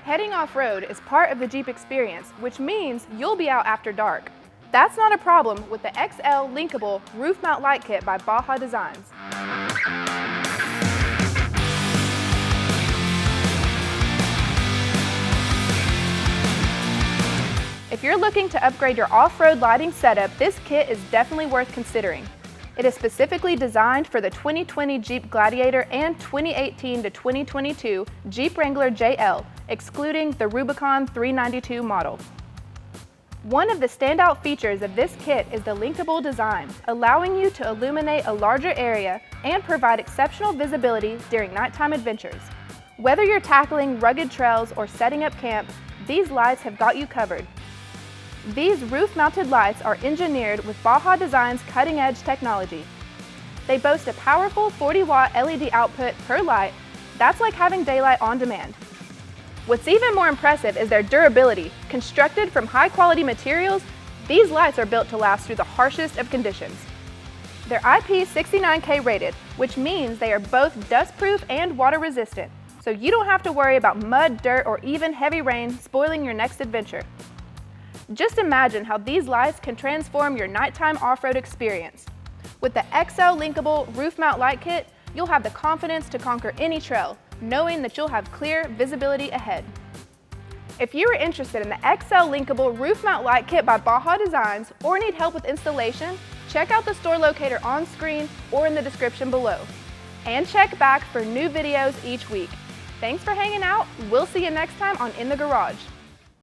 Heading off-road is part of the Jeep experience, which means you'll be out after dark. That's not a problem with the XL Linkable Roof Mount Light Kit by Baja Designs. If you're looking to upgrade your off-road lighting setup, this kit is definitely worth considering. It is specifically designed for the 2020 Jeep Gladiator and 2018 to 2022 Jeep Wrangler JL, excluding the Rubicon 392 model. One of the standout features of this kit is the linkable design, allowing you to illuminate a larger area and provide exceptional visibility during nighttime adventures. Whether you're tackling rugged trails or setting up camp, these lights have got you covered. These roof-mounted lights are engineered with Baja Design's cutting-edge technology. They boast a powerful 40-watt LED output per light. That's like having daylight on demand. What's even more impressive is their durability. Constructed from high-quality materials, these lights are built to last through the harshest of conditions. They're IP69K rated, which means they are both dust-proof and water-resistant, so you don't have to worry about mud, dirt, or even heavy rain spoiling your next adventure. Just imagine how these lights can transform your nighttime off-road experience. With the XL Linkable Roof Mount Light Kit, you'll have the confidence to conquer any trail, knowing that you'll have clear visibility ahead. If you are interested in the XL Linkable Roof Mount Light Kit by Baja Designs or need help with installation, check out the store locator on screen or in the description below. And check back for new videos each week. Thanks for hanging out. We'll see you next time on In the Garage.